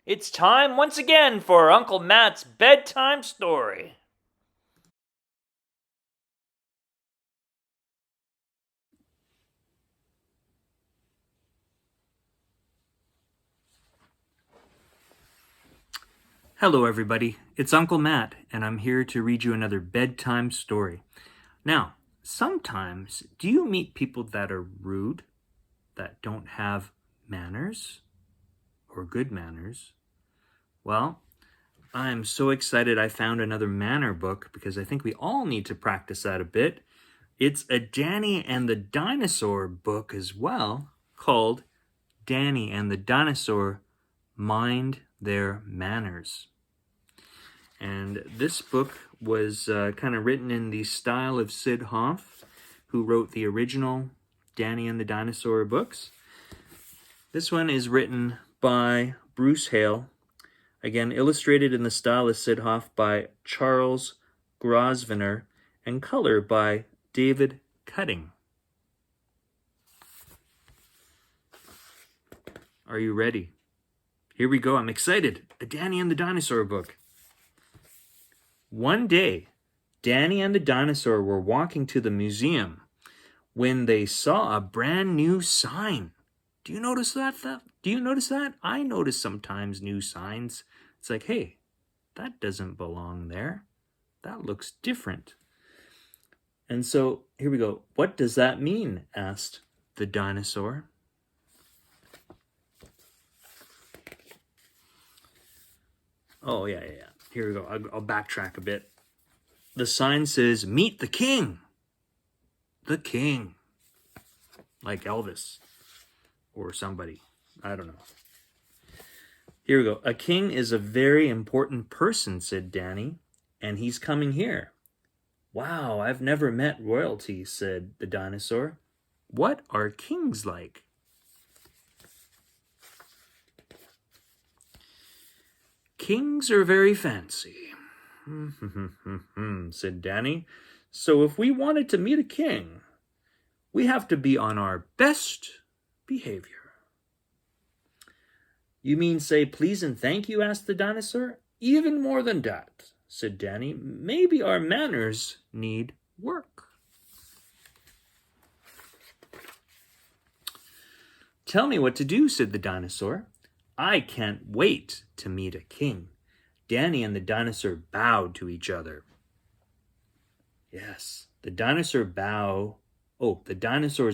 It's time once again for Uncle Matt's bedtime story. Hello everybody, it's Uncle Matt, and I'm here to read you another bedtime story. Now, sometimes, do you meet people that are rude, that don't have manners, or good manners? Well, I'm so excited I found another manner book because I think we all need to practice that a bit. It's a Danny and the Dinosaur book as well, called Danny and the Dinosaur Mind Their Manners. And this book was kind of written in the style of Sid Hoff, who wrote the original Danny and the Dinosaur books. This one is written by Bruce Hale, again illustrated in the style of Sid Hoff by Charles Grosvenor, and color by David Cutting. Are you ready? Here we go. I'm excited. A Danny and the Dinosaur book. One day, Danny and the Dinosaur were walking to the museum when they saw a brand new sign. Do you notice that? Do you notice that? I notice sometimes new signs. It's like, hey, that doesn't belong there. That looks different. And so, here we go. What does that mean? Asked the dinosaur. Oh, yeah. Here we go. I'll backtrack a bit. The sign says, "Meet the king." The king. Like Elvis. Or somebody. I don't know. Here we go. A king is a very important person, said Danny. And he's coming here. Wow, I've never met royalty, said the dinosaur. What are kings like? Kings are very fancy, said Danny. So if we wanted to meet a king, we have to be on our best behavior. You mean say please and thank you? Asked the dinosaur. Even more than that, said Danny. Maybe our manners need work. Tell me what to do, said the dinosaur. I can't wait to meet a king. Danny and the dinosaur bowed to each other. Yes, the dinosaur's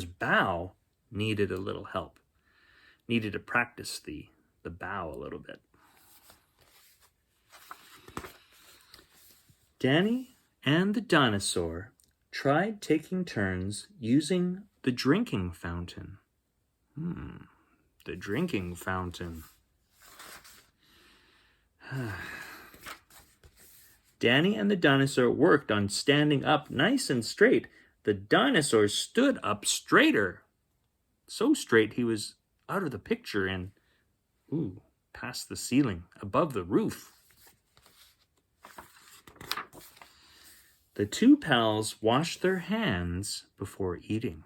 bow needed a little help. Needed to practice the bow a little bit. Danny and the dinosaur tried taking turns using the drinking fountain. The drinking fountain. Danny and the dinosaur worked on standing up nice and straight. The dinosaur stood up straighter. So straight he was out of the picture and, past the ceiling, above the roof. The two pals washed their hands before eating.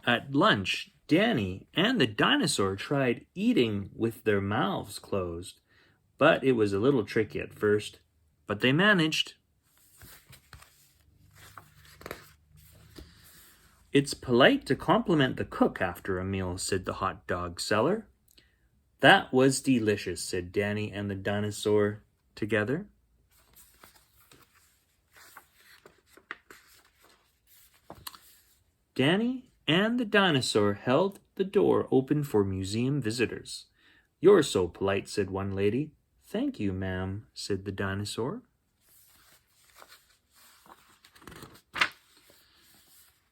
At lunch, Danny and the dinosaur tried eating with their mouths closed, but it was a little tricky at first, but they managed. It's polite to compliment the cook after a meal, said the hot dog seller. That was delicious, said Danny and the dinosaur together. Danny and the dinosaur held the door open for museum visitors. You're so polite, said one lady. Thank you, ma'am, said the dinosaur.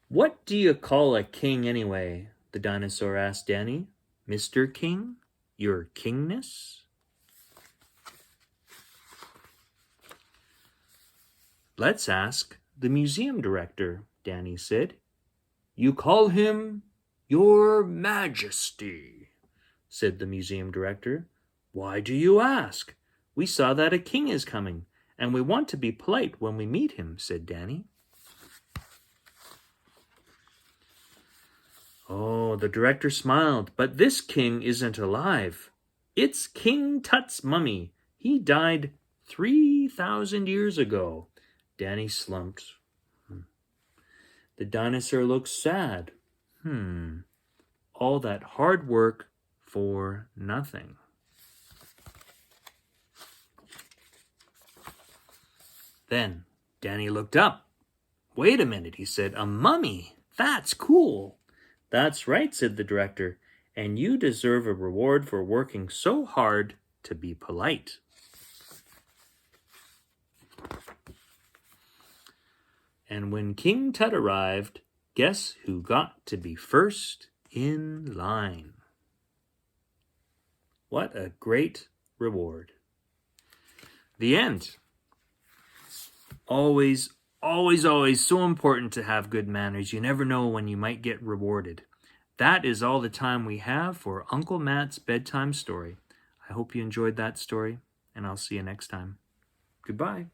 What do you call a king anyway? The dinosaur asked Danny. Mr. King? Your kingness? Let's ask the museum director, Danny said. You call him Your Majesty, said the museum director. Why do you ask? We saw that a king is coming, and we want to be polite when we meet him, said Danny. Oh, the director smiled. But this king isn't alive. It's King Tut's mummy. He died 3,000 years ago. Danny slumped. The dinosaur looks sad. All that hard work for nothing. Then Danny looked up. Wait a minute, he said. A mummy? That's cool. That's right, said the director. And you deserve a reward for working so hard to be polite. And when King Tut arrived, guess who got to be first in line? What a great reward. The end. Always so important to have good manners. You never know when you might get rewarded. That is all the time we have for Uncle Matt's bedtime story. I hope you enjoyed that story, and I'll see you next time. Goodbye.